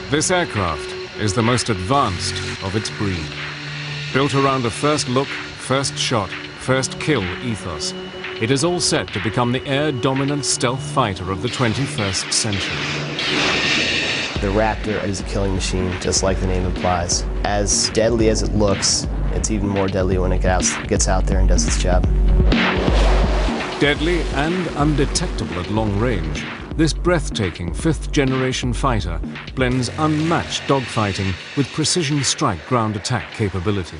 This aircraft is the most advanced of its breed. Built around a first look, first shot, first kill ethos, it is all set to become the air-dominant stealth fighter of the 21st century. The Raptor is a killing machine, just like the name implies. As deadly as it looks, it's even more deadly when it gets out there and does its job. Deadly and undetectable at long range, this breathtaking fifth-generation fighter blends unmatched dogfighting with precision strike ground attack capabilities.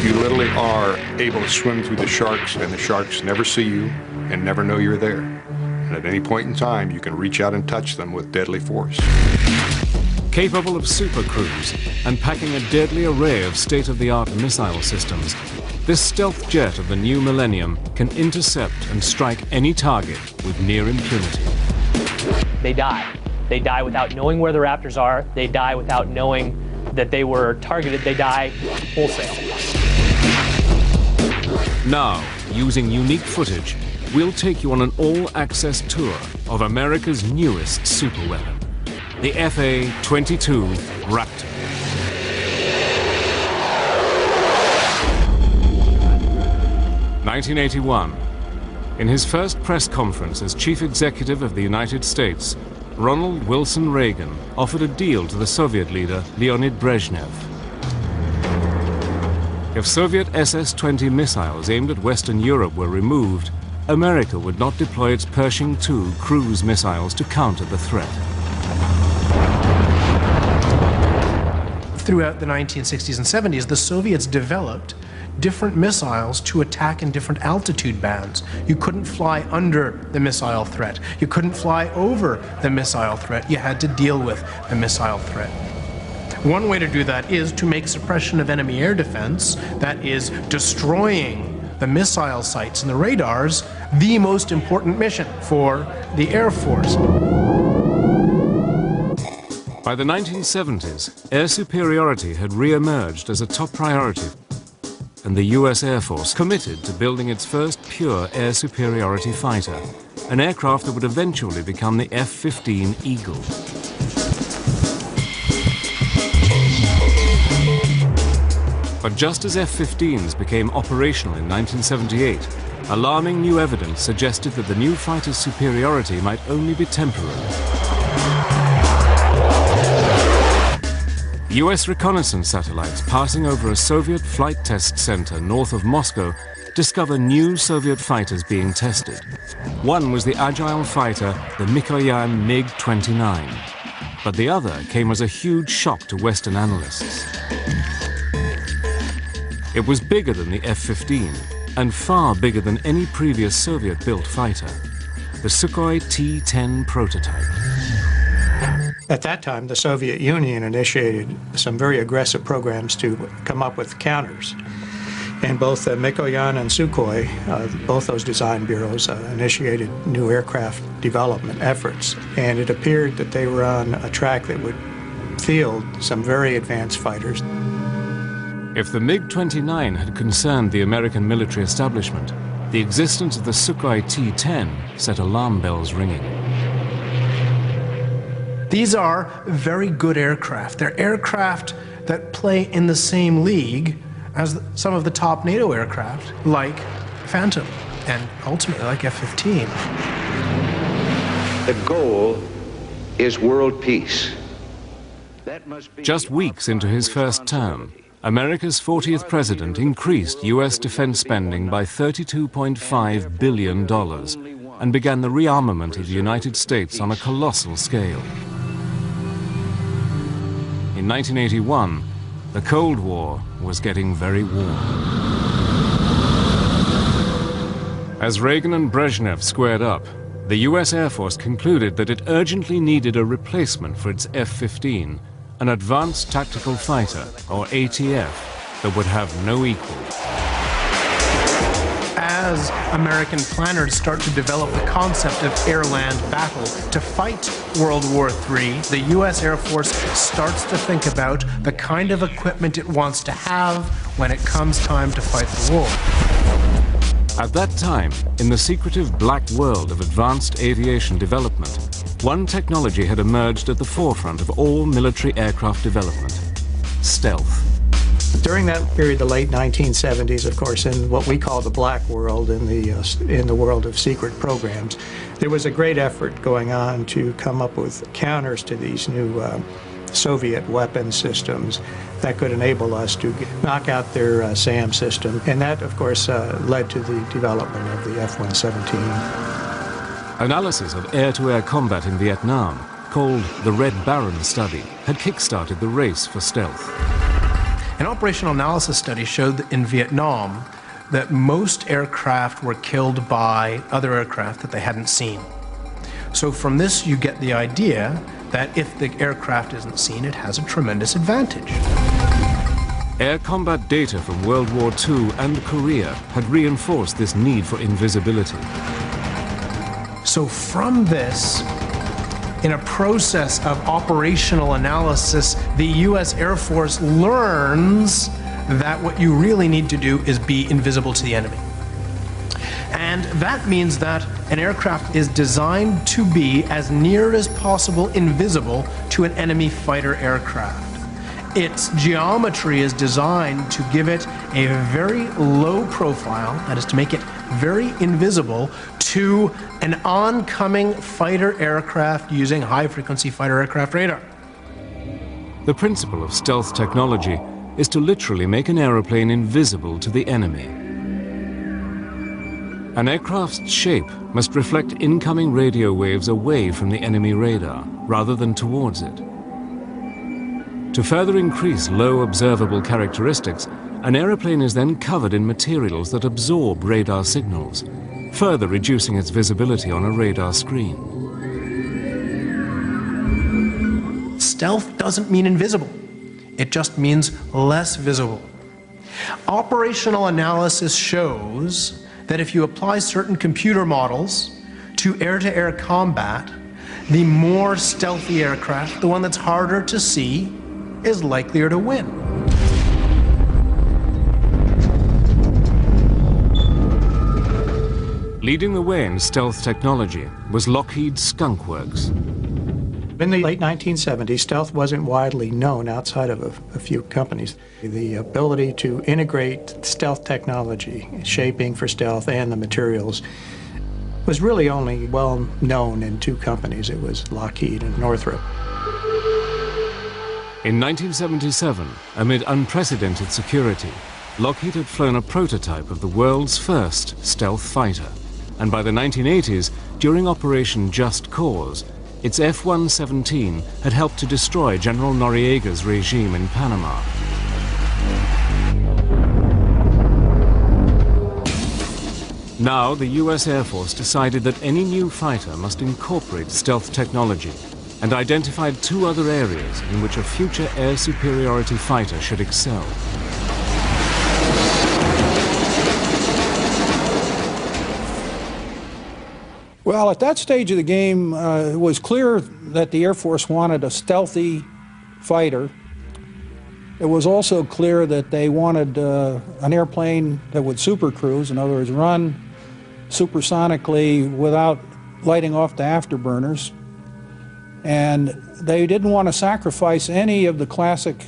You literally are able to swim through the sharks, and the sharks never see you and never know you're there. And at any point in time, you can reach out and touch them with deadly force. Capable of supercruise and packing a deadly array of state-of-the-art missile systems, this stealth jet of the new millennium can intercept and strike any target with near impunity. They die. They die without knowing where the Raptors are. They die without knowing that they were targeted. They die wholesale. Now, using unique footage, we'll take you on an all-access tour of America's newest superweapon, the A-22 Raptor. (1981). In his first press conference as chief executive of the United States, Ronald Wilson Reagan offered a deal to the Soviet leader Leonid Brezhnev. If Soviet SS-20 missiles aimed at Western Europe were removed, America would not deploy its Pershing II cruise missiles to counter the threat. Throughout the 1960s and 70s, the Soviets developed different missiles to attack in different altitude bands. You couldn't fly under the missile threat. You couldn't fly over the missile threat. You had to deal with the missile threat. One way to do that is to make suppression of enemy air defense, that is, destroying the missile sites and the radars, the most important mission for the Air Force. By the 1970s, air superiority had re-emerged as a top priority, and the US Air Force committed to building its first pure air superiority fighter, an aircraft that would eventually become the F-15 Eagle. But just as F-15s became operational in 1978, alarming new evidence suggested that the new fighter's superiority might only be temporary. US reconnaissance satellites passing over a Soviet flight test center north of Moscow discover new Soviet fighters being tested. One was the agile fighter, the Mikoyan MiG-29. But the other came as a huge shock to Western analysts. It was bigger than the F-15 and far bigger than any previous Soviet-built fighter, the Sukhoi T-10 prototype. At that time, the Soviet Union initiated some very aggressive programs to come up with counters. And both Mikoyan and Sukhoi, both those design bureaus, initiated new aircraft development efforts. And it appeared that they were on a track that would field some very advanced fighters. If the MiG-29 had concerned the American military establishment, the existence of the Sukhoi T-10 set alarm bells ringing. These are very good aircraft. They're aircraft that play in the same league as some of the top NATO aircraft, like Phantom, and ultimately like F-15. The goal is world peace. Just weeks into his first term, America's 40th president increased US defense spending by $32.5 billion and began the rearmament of the United States on a colossal scale. In 1981, the Cold War was getting very warm. As Reagan and Brezhnev squared up, the US Air Force concluded that it urgently needed a replacement for its F-15, an advanced tactical fighter, or ATF, that would have no equal. As American planners start to develop the concept of air-land battle to fight World War III, the US Air Force starts to think about the kind of equipment it wants to have when it comes time to fight the war. At that time, in the secretive black world of advanced aviation development, one technology had emerged at the forefront of all military aircraft development: stealth. During that period, the late 1970s, of course, in what we call the black world, in the world of secret programs, there was a great effort going on to come up with counters to these new Soviet weapon systems that could enable us to knock out their SAM system. And that, of course, led to the development of the F-117. Analysis of air-to-air combat in Vietnam, called the Red Baron study, had kick-started the race for stealth. An operational analysis study showed that in Vietnam that most aircraft were killed by other aircraft that they hadn't seen. So from this you get the idea that if the aircraft isn't seen, it has a tremendous advantage. Air combat data from World War II and Korea had reinforced this need for invisibility. So from this, in a process of operational analysis, the US Air Force learns that what you really need to do is be invisible to the enemy. And that means that an aircraft is designed to be as near as possible invisible to an enemy fighter aircraft. Its geometry is designed to give it a very low profile, that is to make it very invisible to an oncoming fighter aircraft using high-frequency fighter aircraft radar. The principle of stealth technology is to literally make an aeroplane invisible to the enemy. An aircraft's shape must reflect incoming radio waves away from the enemy radar, rather than towards it. To further increase low observable characteristics, an aeroplane is then covered in materials that absorb radar signals, further reducing its visibility on a radar screen. Stealth doesn't mean invisible. It just means less visible. Operational analysis shows that if you apply certain computer models to air-to-air combat, the more stealthy aircraft, the one that's harder to see, is likelier to win. Leading the way in stealth technology was Lockheed's Skunk Works. In the late 1970s, stealth wasn't widely known outside of a few companies. The ability to integrate stealth technology, shaping for stealth, and the materials was really only well known in two companies. It was Lockheed and Northrop. In 1977, amid unprecedented security, Lockheed had flown a prototype of the world's first stealth fighter. And by the 1980s, during Operation Just Cause, its F-117 had helped to destroy General Noriega's regime in Panama. Now, the US Air Force decided that any new fighter must incorporate stealth technology and identified two other areas in which a future air superiority fighter should excel. Well, at that stage of the game, it was clear that the Air Force wanted a stealthy fighter. It was also clear that they wanted an airplane that would supercruise, in other words, run supersonically without lighting off the afterburners. And they didn't want to sacrifice any of the classic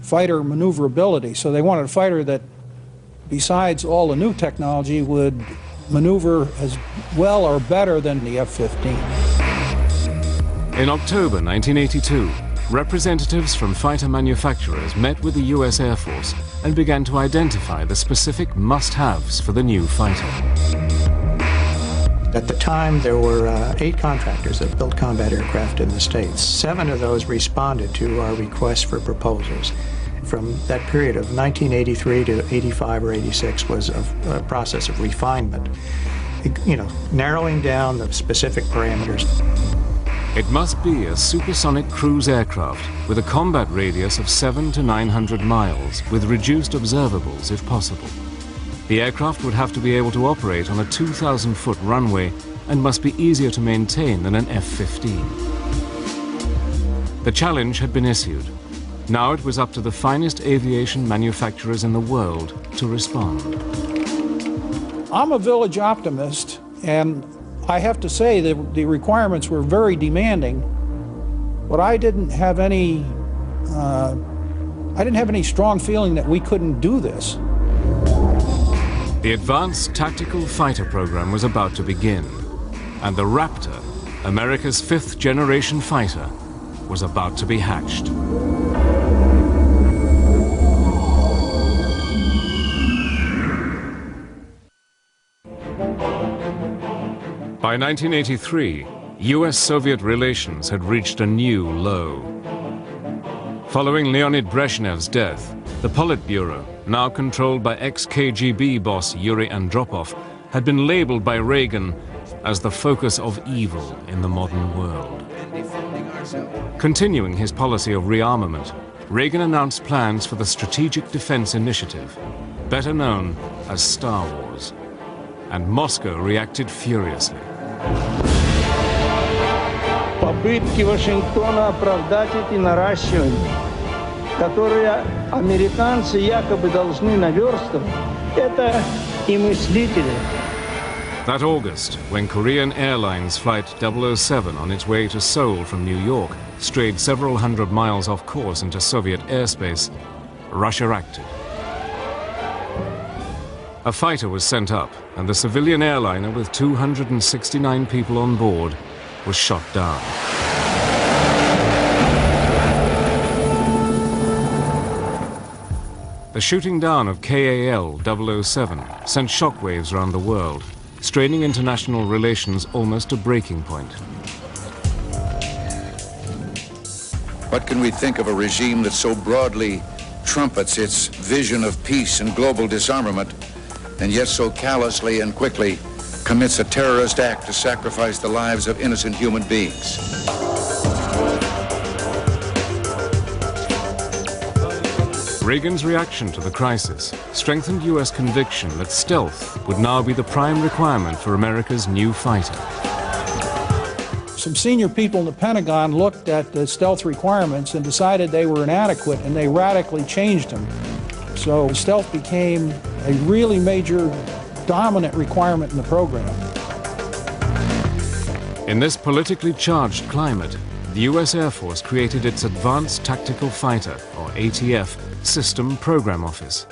fighter maneuverability. So they wanted a fighter that, besides all the new technology, would maneuver as well or better than the F-15. In October 1982, representatives from fighter manufacturers met with the US Air Force and began to identify the specific must-haves for the new fighter. At the time, there were 8 contractors that built combat aircraft in the States. 7 of those responded to our requests for proposals. From that period of 1983 to 85 or 86 was a process of refinement, narrowing down the specific parameters. It must be a supersonic cruise aircraft with a combat radius of 700 to 900 miles with reduced observables if possible. The aircraft would have to be able to operate on a 2,000-foot runway and must be easier to maintain than an F-15. The challenge had been issued. Now it was up to the finest aviation manufacturers in the world to respond. I'm a village optimist, and I have to say that the requirements were very demanding, but I didn't have any strong feeling that we couldn't do this. The Advanced Tactical Fighter program was about to begin, and the Raptor, America's fifth-generation fighter, was about to be hatched. By 1983, US-Soviet relations had reached a new low. Following Leonid Brezhnev's death, the Politburo, now controlled by ex-KGB boss Yuri Andropov, had been labeled by Reagan as the focus of evil in the modern world. Continuing his policy of rearmament, Reagan announced plans for the Strategic Defense Initiative, better known as Star Wars. And Moscow reacted furiously. Попытки Вашингтона оправдать эти наращивания, которые американцы якобы должны наверстывать, это и мыслители. That August, when Korean Airlines Flight 007 on its way to Seoul from New York strayed several hundred miles off course into Soviet airspace, Russia acted. A fighter was sent up, and the civilian airliner with 269 people on board was shot down. The shooting down of KAL 007 sent shockwaves around the world, straining international relations almost to breaking point. What can we think of a regime that so broadly trumpets its vision of peace and global disarmament, and yet so callously and quickly commits a terrorist act to sacrifice the lives of innocent human beings? Reagan's reaction to the crisis strengthened US conviction that stealth would now be the prime requirement for America's new fighter. Some senior people in the Pentagon looked at the stealth requirements and decided they were inadequate, and they radically changed them. So stealth became a really major, dominant requirement in the program. In this politically charged climate, the US Air Force created its Advanced Tactical Fighter, or ATF, System Program Office.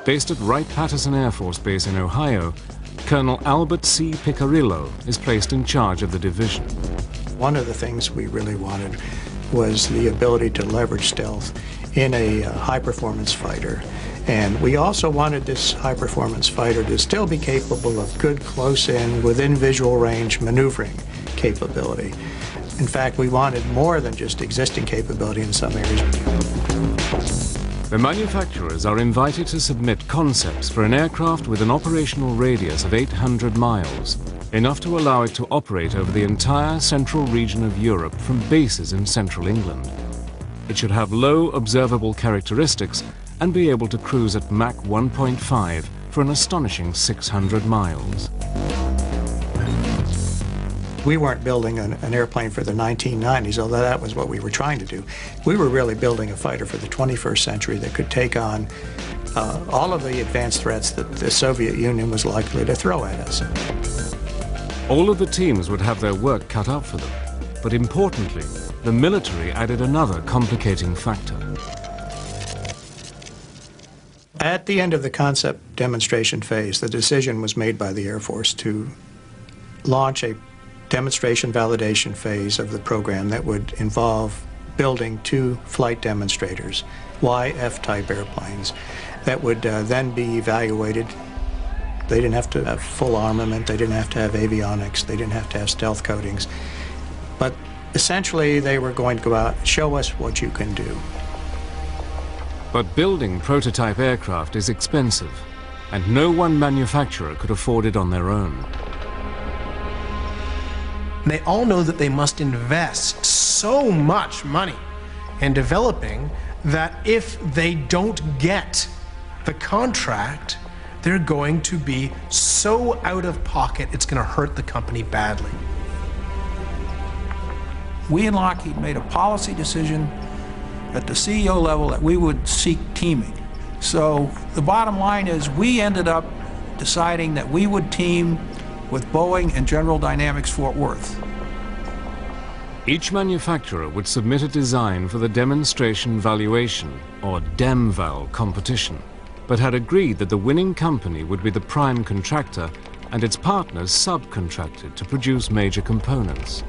Based at Wright-Patterson Air Force Base in Ohio, Colonel Albert C. Picarillo is placed in charge of the division. One of the things we really wanted was the ability to leverage stealth in a high-performance fighter. And we also wanted this high-performance fighter to still be capable of good close-in, within visual range maneuvering capability. In fact, we wanted more than just existing capability in some areas. The manufacturers are invited to submit concepts for an aircraft with an operational radius of 800 miles, enough to allow it to operate over the entire central region of Europe from bases in central England. It should have low observable characteristics and be able to cruise at Mach 1.5 for an astonishing 600 miles. We weren't building an airplane for the 1990s, although that was what we were trying to do. We were really building a fighter for the 21st century that could take on all of the advanced threats that the Soviet Union was likely to throw at us. All of the teams would have their work cut out for them, but importantly, the military added another complicating factor. At the end of the concept demonstration phase, the decision was made by the Air Force to launch a demonstration validation phase of the program that would involve building 2 flight demonstrators, YF-type airplanes, that would then be evaluated. They didn't have to have full armament, they didn't have to have avionics, they didn't have to have stealth coatings, but essentially they were going to go out and show us what you can do. But building prototype aircraft is expensive, and no one manufacturer could afford it on their own. They all know that they must invest so much money in developing that if they don't get the contract, they're going to be so out of pocket, it's going to hurt the company badly. We in Lockheed made a policy decision at the CEO level that we would seek teaming. So the bottom line is we ended up deciding that we would team with Boeing and General Dynamics Fort Worth. Each manufacturer would submit a design for the Demonstration Valuation, or DEMVAL, competition, but had agreed that the winning company would be the prime contractor and its partners subcontracted to produce major components.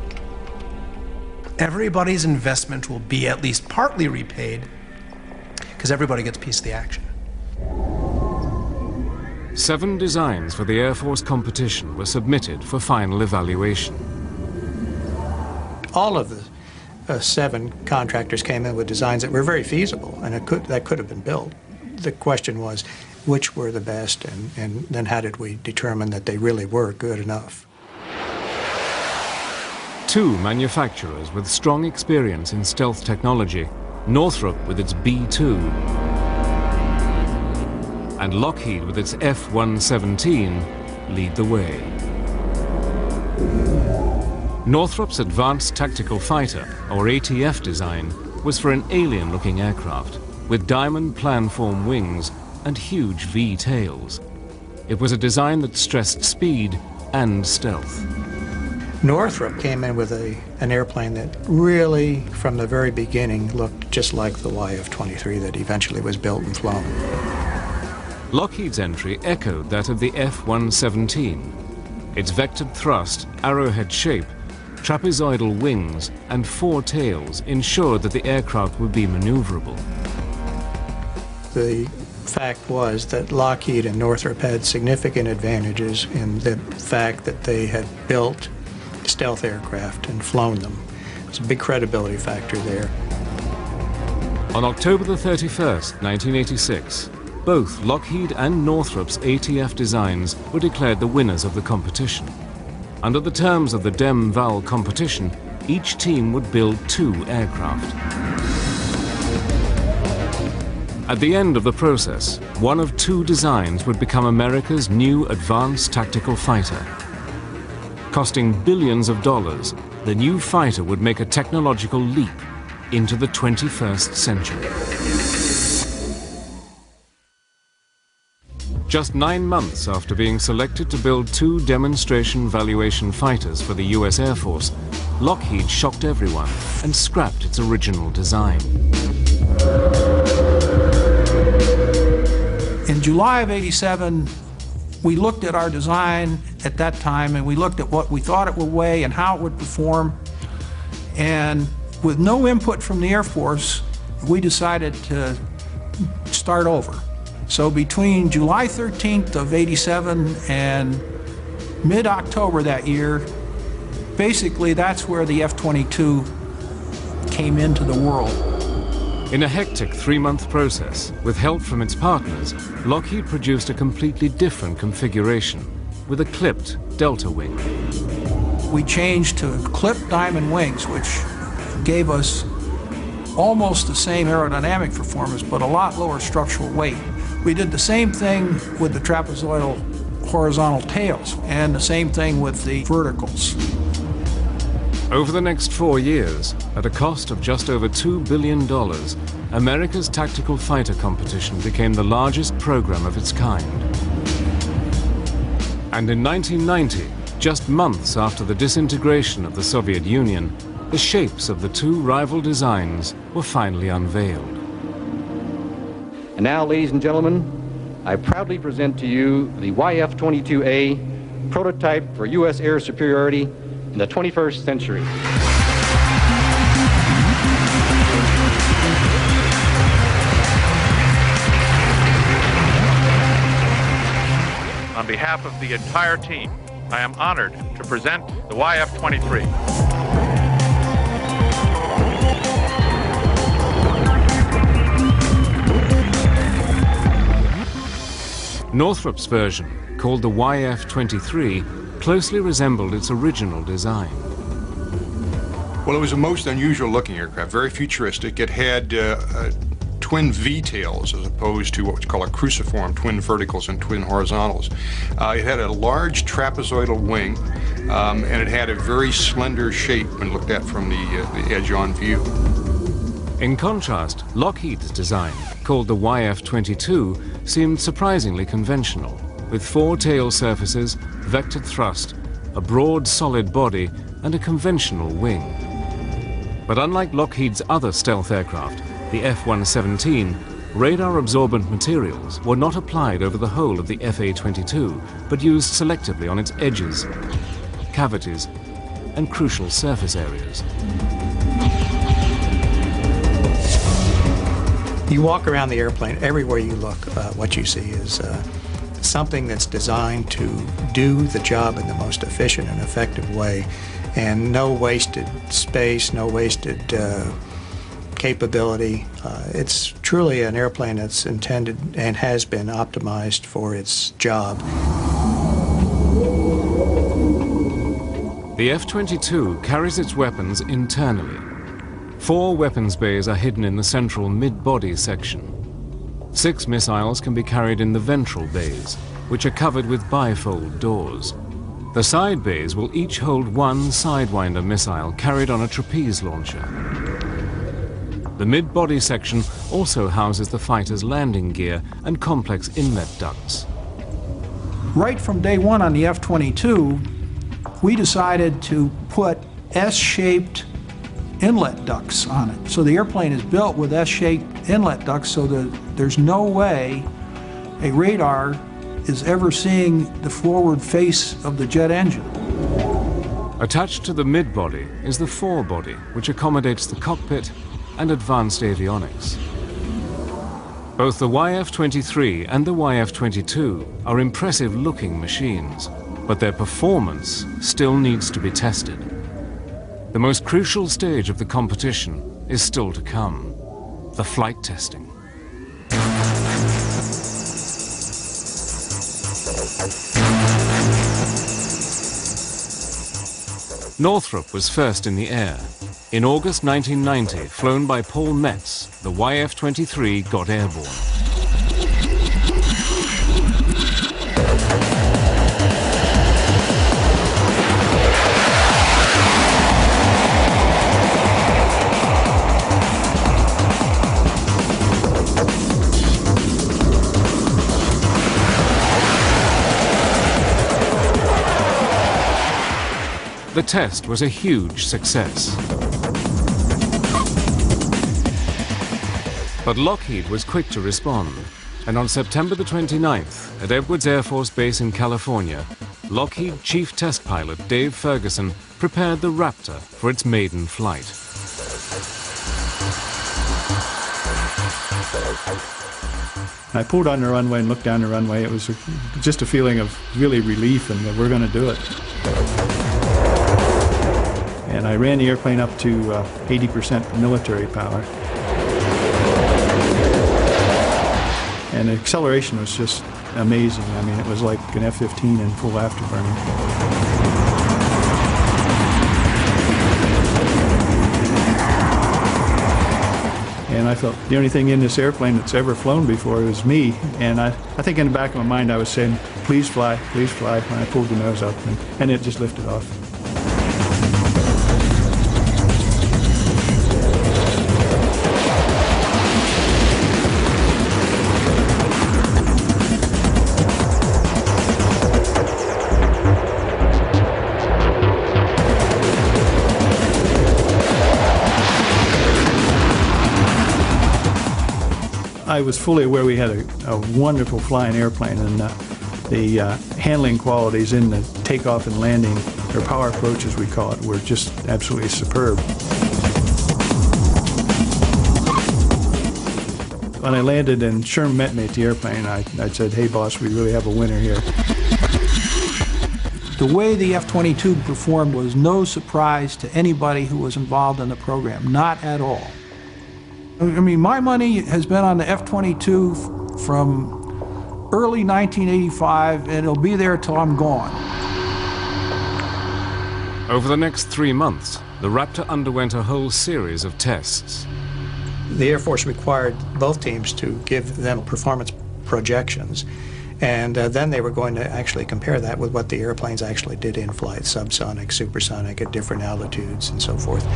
Everybody's investment will be at least partly repaid because everybody gets a piece of the action. 7 designs for the Air Force competition were submitted for final evaluation. All of the 7 contractors came in with designs that were very feasible, and that could have been built. The question was, which were the best, and then how did we determine that they really were good enough? 2 manufacturers with strong experience in stealth technology, Northrop with its B-2 and Lockheed with its F-117, lead the way. Northrop's Advanced Tactical Fighter, or ATF design, was for an alien-looking aircraft with diamond planform wings and huge V-tails. It was a design that stressed speed and stealth. Northrop came in with an airplane that really, from the very beginning, looked just like the YF-23 that eventually was built and flown. Lockheed's entry echoed that of the F-117. Its vectored thrust, arrowhead shape, trapezoidal wings, and 4 tails ensured that the aircraft would be maneuverable. The fact was that Lockheed and Northrop had significant advantages in the fact that they had built stealth aircraft and flown them. It's a big credibility factor there. On October the 31st, 1986, both Lockheed and Northrop's ATF designs were declared the winners of the competition. Under the terms of the DEMVAL competition, each team would build 2 aircraft. At the end of the process, one of 2 designs would become America's new advanced tactical fighter. Costing billions of dollars, the new fighter would make a technological leap into the 21st century. Just 9 months after being selected to build 2 demonstration valuation fighters for the US Air Force, Lockheed shocked everyone and scrapped its original design. In July of '87, we looked at our design at that time, and we looked at what we thought it would weigh and how it would perform. And with no input from the Air Force, we decided to start over. So between July 13th of '87 and mid-October that year, basically that's where the F-22 came into the world. In a hectic 3-month process, with help from its partners, Lockheed produced a completely different configuration with a clipped delta wing. We changed to clipped diamond wings, which gave us almost the same aerodynamic performance, but a lot lower structural weight. We did the same thing with the trapezoidal horizontal tails, and the same thing with the verticals. Over the next 4 years, at a cost of just over $2 billion, America's tactical fighter competition became the largest program of its kind. And in 1990, just months after the disintegration of the Soviet Union, the shapes of the 2 rival designs were finally unveiled. And now, ladies and gentlemen, I proudly present to you the YF-22A, prototype for U.S. air superiority in the 21st century. On behalf of the entire team, I am honored to present the YF-23. Northrop's version, called the YF-23, closely resembled its original design. Well, it was a most unusual looking aircraft, very futuristic. It had twin V-tails as opposed to what we call a cruciform, twin verticals and twin horizontals. It had a large trapezoidal wing, and it had a very slender shape when looked at from the edge-on view. In contrast, Lockheed's design, called the YF-22, seemed surprisingly conventional. with 4 tail surfaces, vectored thrust, a broad solid body, and a conventional wing. But unlike Lockheed's other stealth aircraft, the F-117, radar-absorbent materials were not applied over the whole of the A-22, but used selectively on its edges, cavities, and crucial surface areas. You walk around the airplane, everywhere you look, what you see is something that's designed to do the job in the most efficient and effective way, and no wasted space, no wasted capability. It's truly an airplane that's intended and has been optimized for its job. The F-22 carries its weapons internally. 4 weapons bays are hidden in the central mid-body section. 6 missiles can be carried in the ventral bays, which are covered with bifold doors. The side bays will each hold 1 Sidewinder missile carried on a trapeze launcher. The mid-body section also houses the fighter's landing gear and complex inlet ducts. Right from day one on the F-22, we decided to put S-shaped inlet ducts on it. So the airplane is built with S-shaped inlet ducts so that there's no way a radar is ever seeing the forward face of the jet engine. Attached to the mid-body is the forebody, which accommodates the cockpit and advanced avionics. Both the YF-23 and the YF-22 are impressive-looking machines, but their performance still needs to be tested. The most crucial stage of the competition is still to come, the flight testing. Northrop was first in the air. In August 1990, flown by Paul Metz, the YF-23 got airborne. The test was a huge success. But Lockheed was quick to respond, and on September the 29th, at Edwards Air Force Base in California, Lockheed Chief Test Pilot Dave Ferguson prepared the Raptor for its maiden flight. I pulled on the runway and looked down the runway. It was just a feeling of really relief and that we're going to do it. And I ran the airplane up to 80% military power. And the acceleration was just amazing. I mean, it was like an F-15 in full afterburning. And I felt the only thing in this airplane that's ever flown before was me. And I think in the back of my mind I was saying, please fly, when I pulled the nose up, and it just lifted off. I was fully aware we had a wonderful flying airplane, and the handling qualities in the takeoff and landing, or power approach as we call it, were just absolutely superb. When I landed and Sherm met me at the airplane, I said, hey boss, we really have a winner here. The way the F-22 performed was no surprise to anybody who was involved in the program, not at all. I mean, my money has been on the F-22 from early 1985, and it'll be there till I'm gone. Over the next 3 months, the Raptor underwent a whole series of tests. The Air Force required both teams to give them performance projections, and then they were going to actually compare that with what the airplanes actually did in flight, subsonic, supersonic, at different altitudes, and so forth.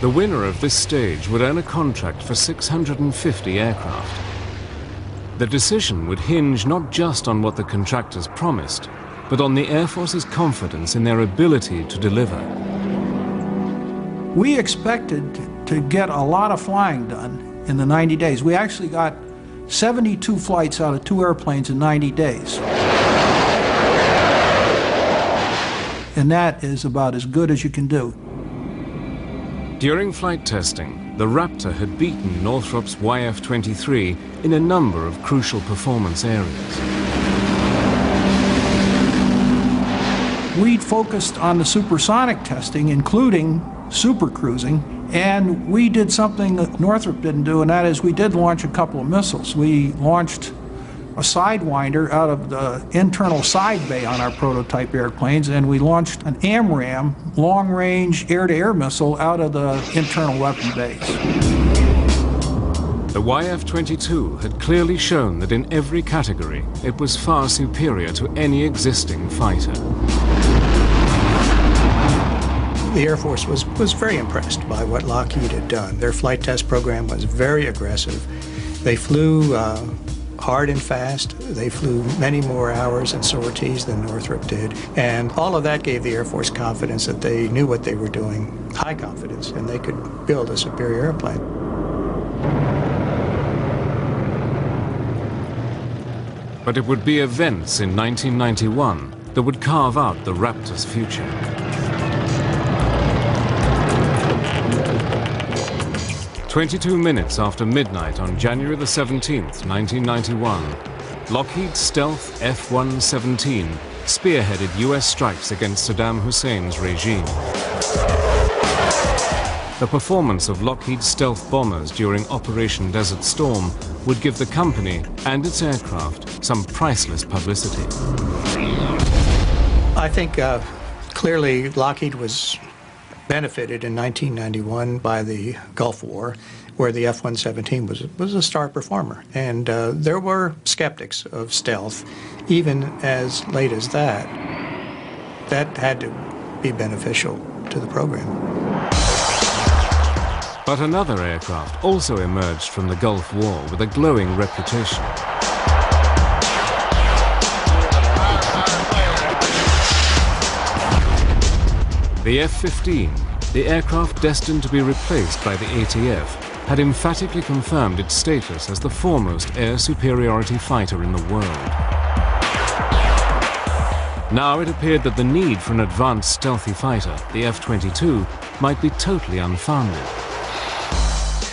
The winner of this stage would earn a contract for 650 aircraft. The decision would hinge not just on what the contractors promised, but on the Air Force's confidence in their ability to deliver. We expected to get a lot of flying done in the 90 days. We actually got 72 flights out of 2 airplanes in 90 days. And that is about as good as you can do. During flight testing, the Raptor had beaten Northrop's YF-23 in a number of crucial performance areas. We focused on the supersonic testing, including supercruising, and we did something that Northrop didn't do, and that is we did launch a couple of missiles. We launched a Sidewinder out of the internal side bay on our prototype airplanes, and we launched an AMRAAM long-range air-to-air missile out of the internal weapon bays. The YF-22 had clearly shown that in every category it was far superior to any existing fighter. The Air Force was very impressed by what Lockheed had done. Their flight test program was very aggressive. They flew hard and fast. They flew many more hours and sorties than Northrop did. And all of that gave the Air Force confidence that they knew what they were doing, high confidence, and they could build a superior airplane. But it would be events in 1991 that would carve out the Raptor's future. "22 minutes after midnight on January the 17th, 1991, Lockheed's stealth F-117 spearheaded US strikes against Saddam Hussein's regime. The performance of Lockheed's stealth bombers during Operation Desert Storm would give the company and its aircraft some priceless publicity. I think clearly Lockheed was benefited in 1991 by the Gulf War, where the F-117 was a star performer. And there were skeptics of stealth, even as late as that. That had to be beneficial to the program. But another aircraft also emerged from the Gulf War with a glowing reputation. The F-15, the aircraft destined to be replaced by the ATF, had emphatically confirmed its status as the foremost air superiority fighter in the world. Now it appeared that the need for an advanced stealthy fighter, the F-22, might be totally unfounded.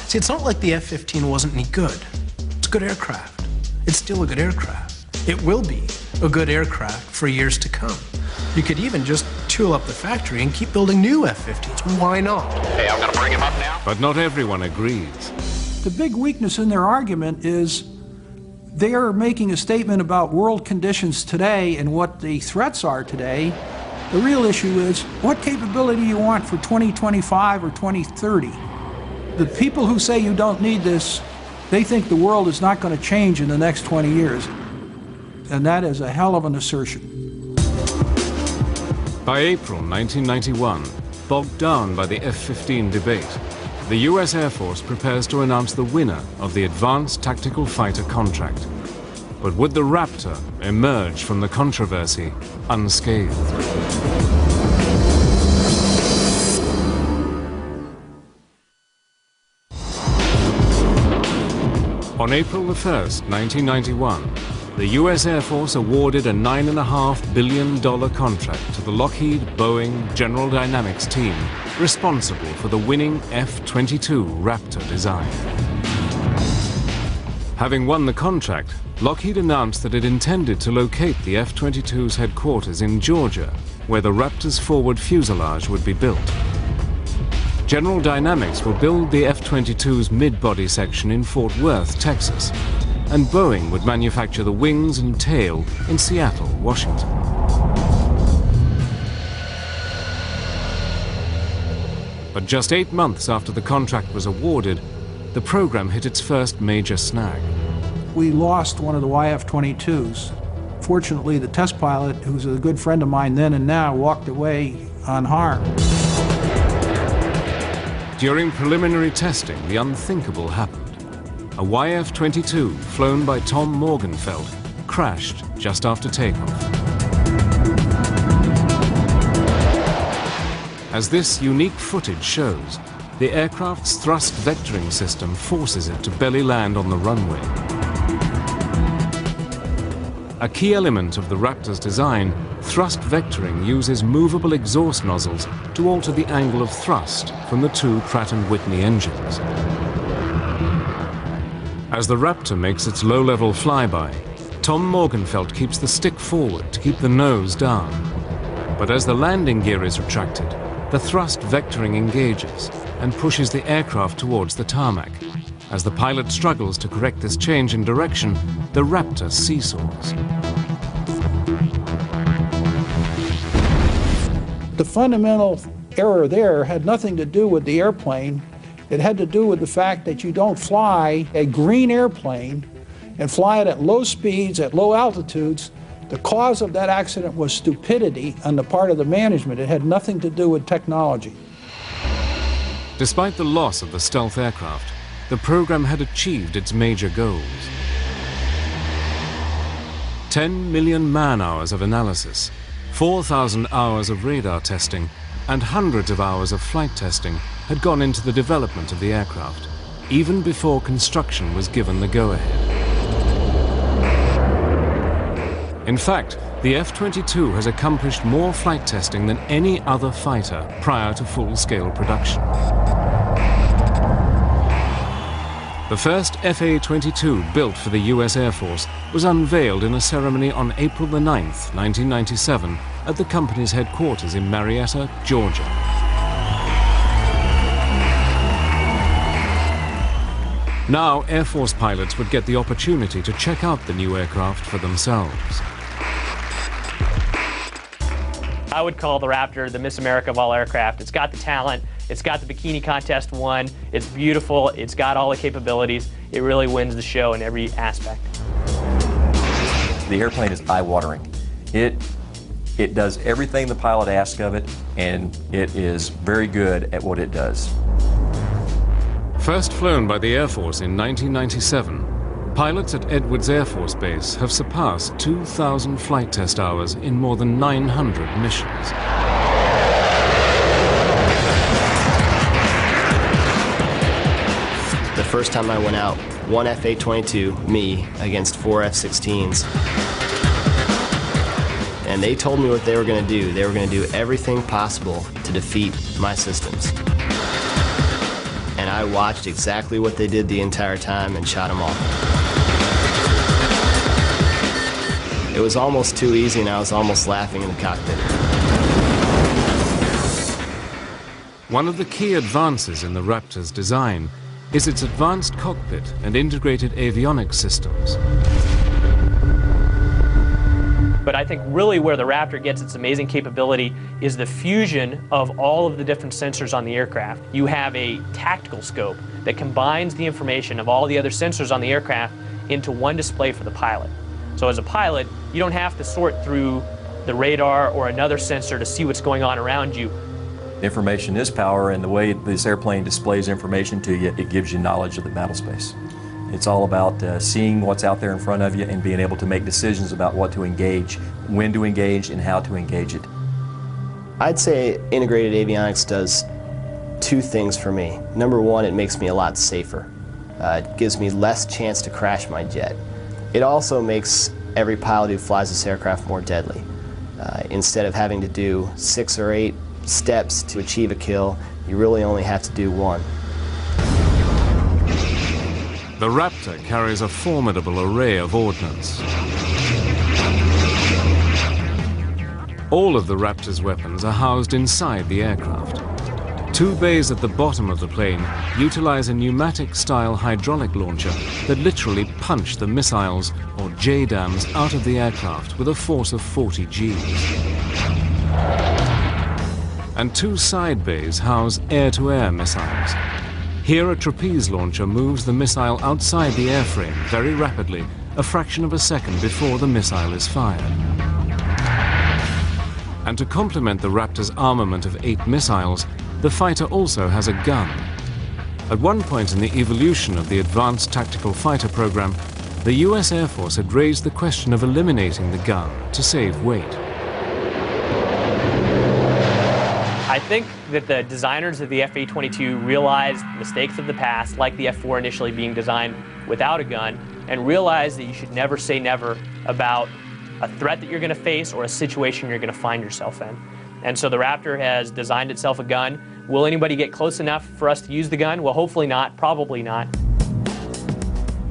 See, it's not like the F-15 wasn't any good. It's a good aircraft. It's still a good aircraft. It will be a good aircraft for years to come. You could even just tool up the factory and keep building new F-15s. Why not? Hey, I'm going to bring him up now. But not everyone agrees. The big weakness in their argument is they are making a statement about world conditions today and what the threats are today. The real issue is what capability you want for 2025 or 2030. The people who say you don't need this, they think the world is not going to change in the next 20 years. And that is a hell of an assertion. By April 1991, bogged down by the F-15 debate, the US Air Force prepares to announce the winner of the Advanced Tactical Fighter contract. But would the Raptor emerge from the controversy unscathed? On April the 1st, 1991, the US Air Force awarded a $9.5 billion contract to the Lockheed, Boeing, General Dynamics team responsible for the winning F-22 Raptor design. Having won the contract, Lockheed announced that it intended to locate the F-22's headquarters in Georgia, where the Raptor's forward fuselage would be built. General Dynamics will build the F-22's mid-body section in Fort Worth, Texas, and Boeing would manufacture the wings and tail in Seattle, Washington. But just 8 months after the contract was awarded, the program hit its first major snag. We lost one of the YF-22s. Fortunately, the test pilot, who's a good friend of mine then and now, walked away unharmed. During preliminary testing, the unthinkable happened. a YF-22 flown by Tom Morgenfeld crashed just after takeoff. As this unique footage shows, the aircraft's thrust vectoring system forces it to belly land on the runway. A key element of the Raptor's design, thrust vectoring uses movable exhaust nozzles to alter the angle of thrust from the two Pratt & Whitney engines. As the Raptor makes its low-level flyby, Tom Morgenfeld keeps the stick forward to keep the nose down. But as the landing gear is retracted, the thrust vectoring engages and pushes the aircraft towards the tarmac. As the pilot struggles to correct this change in direction, the Raptor seesaws. The fundamental error there had nothing to do with the airplane. It had to do with the fact that you don't fly a green airplane and fly it at low speeds, at low altitudes. The cause of that accident was stupidity on the part of the management. It had nothing to do with technology. Despite the loss of the stealth aircraft, the program had achieved its major goals. 10 million man-hours of analysis, 4,000 hours of radar testing, and hundreds of hours of flight testing had gone into the development of the aircraft, even before construction was given the go-ahead. In fact, the F-22 has accomplished more flight testing than any other fighter prior to full-scale production. The first FA-22 built for the US Air Force was unveiled in a ceremony on April the 9th, 1997, at the company's headquarters in Marietta, Georgia. Now, Air Force pilots would get the opportunity to check out the new aircraft for themselves. I would call the Raptor the Miss America of all aircraft. It's got the talent, it's got the bikini contest won, it's beautiful, it's got all the capabilities. It really wins the show in every aspect. The airplane is eye-watering. It does everything the pilot asks of it, and it is very good at what it does. First flown by the Air Force in 1997, pilots at Edwards Air Force Base have surpassed 2,000 flight test hours in more than 900 missions. The first time I went out, one FA-22, me, against 4 F-16s. And they told me what they were going to do. They were going to do everything possible to defeat my systems. And I watched exactly what they did the entire time and shot them all. It was almost too easy, and I was almost laughing in the cockpit. One of the key advances in the Raptor's design is its advanced cockpit and integrated avionics systems. But I think really where the Raptor gets its amazing capability is the fusion of all of the different sensors on the aircraft. You have a tactical scope that combines the information of all the other sensors on the aircraft into one display for the pilot. So as a pilot, you don't have to sort through the radar or another sensor to see what's going on around you. Information is power, and the way this airplane displays information to you, it gives you knowledge of the battle space. It's all about seeing what's out there in front of you and being able to make decisions about what to engage, when to engage, and how to engage it. I'd say integrated avionics does two things for me. Number one, it makes me a lot safer. It gives me less chance to crash my jet. It also makes every pilot who flies this aircraft more deadly. Instead of having to do 6 or 8 steps to achieve a kill, you really only have to do one. The Raptor carries a formidable array of ordnance. All of the Raptor's weapons are housed inside the aircraft. 2 bays at the bottom of the plane utilize a pneumatic-style hydraulic launcher that literally punch the missiles, or JDAMs, out of the aircraft with a force of 40 Gs. And 2 side bays house air-to-air missiles. Here, a trapeze launcher moves the missile outside the airframe very rapidly, a fraction of a second before the missile is fired. And to complement the Raptor's armament of 8 missiles, the fighter also has a gun. At one point in the evolution of the Advanced Tactical Fighter program, the US Air Force had raised the question of eliminating the gun to save weight. I think that the designers of the F-A-22 realized mistakes of the past, like the F-4 initially being designed without a gun, and realized that you should never say never about a threat that you're going to face or a situation you're going to find yourself in. And so the Raptor has designed itself a gun. Will anybody get close enough for us to use the gun? Well, hopefully not, probably not.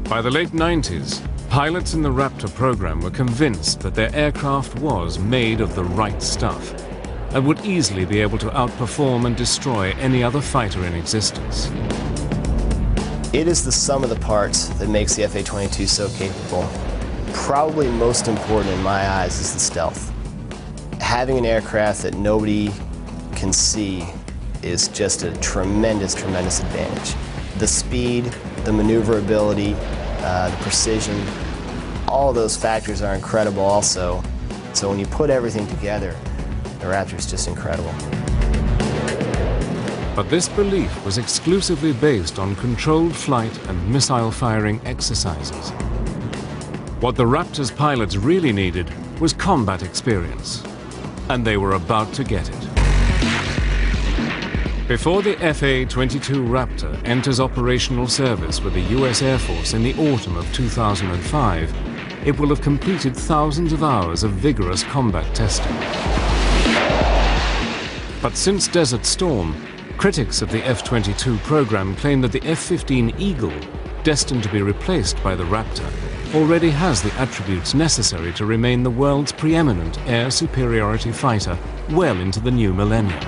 By the late 90s, pilots in the Raptor program were convinced that their aircraft was made of the right stuff and would easily be able to outperform and destroy any other fighter in existence. It is the sum of the parts that makes the F-A-22 so capable. Probably most important in my eyes is the stealth. Having an aircraft that nobody can see is just a tremendous, tremendous advantage. The speed, the maneuverability, the precision, all of those factors are incredible also. So when you put everything together, the Raptor is just incredible. But this belief was exclusively based on controlled flight and missile firing exercises. What the Raptor's pilots really needed was combat experience, and they were about to get it. Before the FA-22 Raptor enters operational service with the US Air Force in the autumn of 2005, it will have completed thousands of hours of vigorous combat testing. But since Desert Storm, critics of the F-22 program claim that the F-15 Eagle, destined to be replaced by the Raptor, already has the attributes necessary to remain the world's preeminent air superiority fighter well into the new millennium.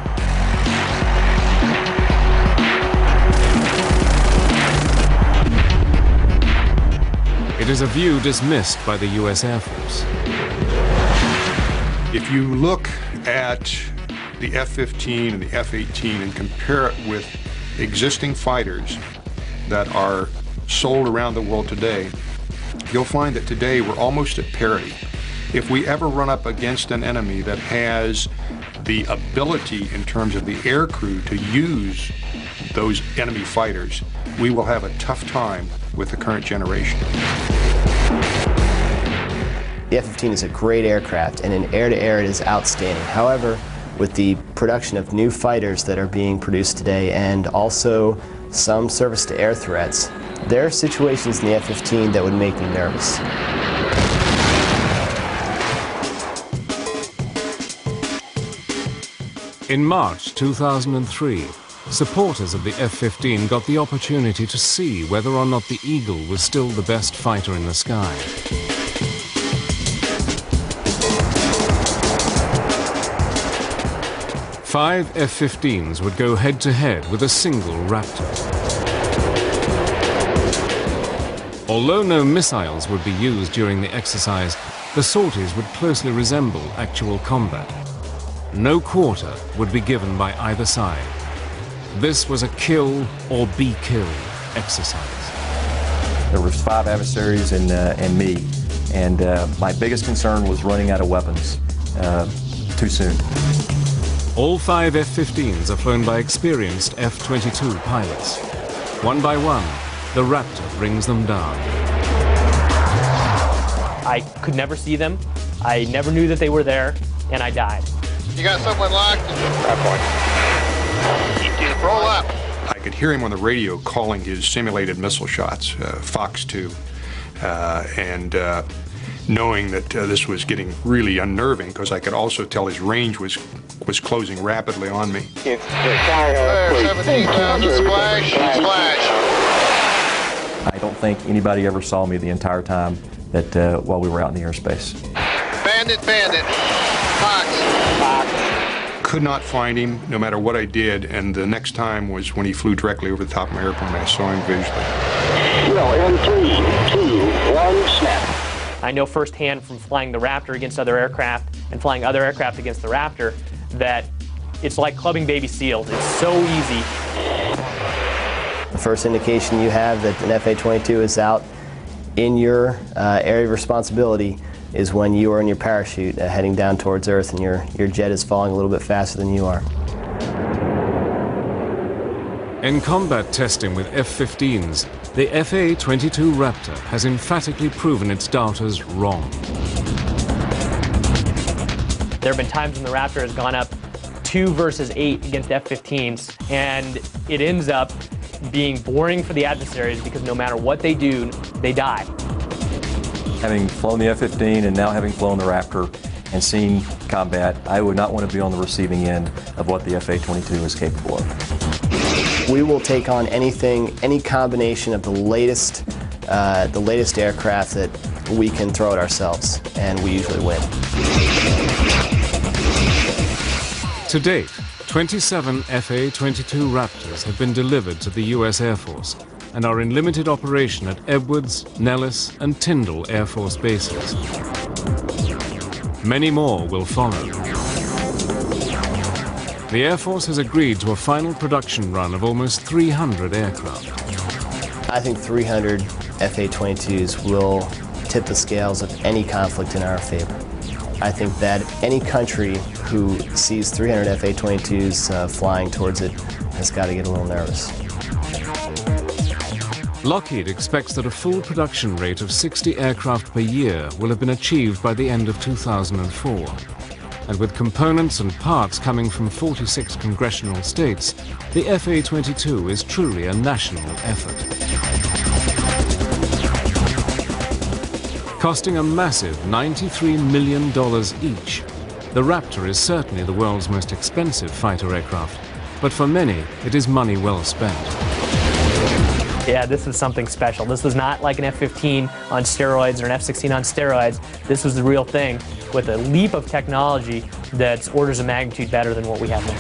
It is a view dismissed by the US Air Force. If you look at the F-15 and the F-18 and compare it with existing fighters that are sold around the world today, you'll find that today we're almost at parity. If we ever run up against an enemy that has the ability in terms of the air crew to use those enemy fighters, we will have a tough time with the current generation. The F-15 is a great aircraft, and in air-to-air it is outstanding. However, with the production of new fighters that are being produced today and also some surface-to-air threats, there are situations in the F-15 that would make me nervous. In March 2003, supporters of the F-15 got the opportunity to see whether or not the Eagle was still the best fighter in the sky. Five F-15s would go head-to-head with a single Raptor. Although no missiles would be used during the exercise, the sorties would closely resemble actual combat. No quarter would be given by either side. This was a kill or be killed exercise. There were 5 adversaries and me, and my biggest concern was running out of weapons too soon. All 5 F-15s are flown by experienced F-22 pilots. One by one, the Raptor brings them down. I could never see them. I never knew that they were there, and I died. You got someone locked? Roll up. I could hear him on the radio calling his simulated missile shots, Fox 2, and knowing that this was getting really unnerving because I could also tell his range was closing rapidly on me. There, 17,000, splash, splash. I don't think anybody ever saw me the entire time that while we were out in the airspace. Bandit, bandit. Fox. Could not find him no matter what I did, and the next time was when he flew directly over the top of my airplane. I saw him visually. In 3, 2, 1, snap. I know firsthand from flying the Raptor against other aircraft and flying other aircraft against the Raptor that it's like clubbing baby seals. It's so easy. The first indication you have that an F-A-22 is out in your area of responsibility is when you are in your parachute heading down towards Earth and your jet is falling a little bit faster than you are. In combat testing with F-15s, the FA-22 Raptor has emphatically proven its doubters wrong. There have been times when the Raptor has gone up 2 versus 8 against F-15s, and it ends up being boring for the adversaries because no matter what they do, they die. Having flown the F-15 and now having flown the Raptor and seen combat, I would not want to be on the receiving end of what the FA-22 is capable of. We will take on anything, any combination of the latest aircraft that we can throw at ourselves, and we usually win. To date, 27 FA-22 Raptors have been delivered to the U.S. Air Force and are in limited operation at Edwards, Nellis, and Tyndall Air Force bases. Many more will follow. The Air Force has agreed to a final production run of almost 300 aircraft. I think 300 FA-22s will tip the scales of any conflict in our favor. I think that any country who sees 300 FA-22s flying towards it has got to get a little nervous. Lockheed expects that a full production rate of 60 aircraft per year will have been achieved by the end of 2004. And with components and parts coming from 46 congressional states, the FA-22 is truly a national effort. Costing a massive $93 million each, the Raptor is certainly the world's most expensive fighter aircraft, but for many, it is money well spent. Yeah, this is something special. This was not like an F-15 on steroids or an F-16 on steroids. This was the real thing with a leap of technology that's orders of magnitude better than what we have now.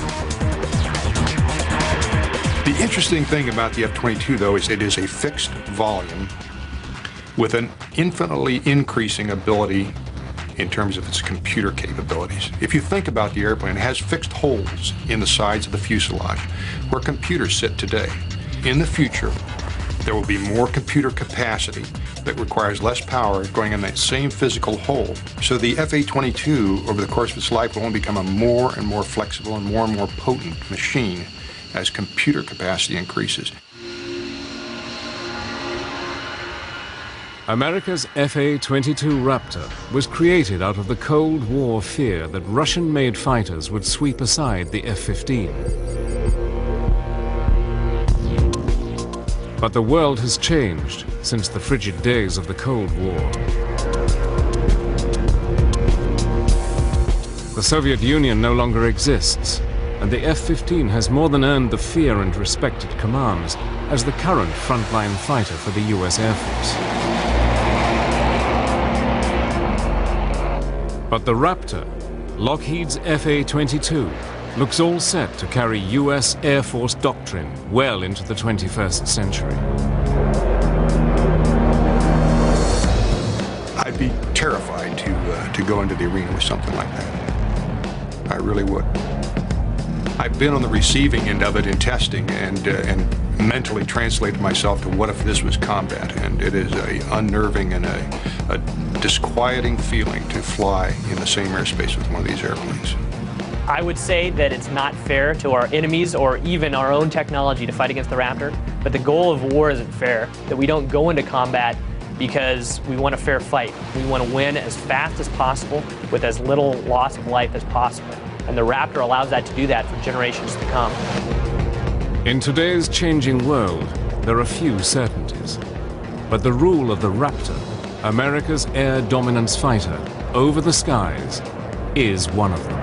The interesting thing about the F-22, though, is it is a fixed volume with an infinitely increasing ability in terms of its computer capabilities. If you think about the airplane, it has fixed holes in the sides of the fuselage where computers sit today. In the future, there will be more computer capacity that requires less power going in that same physical hole. So the FA-22, over the course of its life, will only become a more and more flexible and more potent machine as computer capacity increases. America's FA-22 Raptor was created out of the Cold War fear that Russian-made fighters would sweep aside the F-15. But the world has changed since the frigid days of the Cold War. The Soviet Union no longer exists, and the F-15 has more than earned the fear and respect it commands as the current frontline fighter for the US Air Force. But the Raptor, Lockheed's FA-22, looks all set to carry US Air Force doctrine well into the 21st century. I'd be terrified to go into the arena with something like that. I really would. I've been on the receiving end of it in testing and mentally translated myself to what if this was combat, and it is a unnerving and a disquieting feeling to fly in the same airspace with one of these airplanes. I would say that it's not fair to our enemies or even our own technology to fight against the Raptor, but the goal of war isn't fair, that we don't go into combat because we want a fair fight. We want to win as fast as possible with as little loss of life as possible. And the Raptor allows that to do that for generations to come. In today's changing world, there are few certainties. But the rule of the Raptor, America's air dominance fighter, over the skies, is one of them.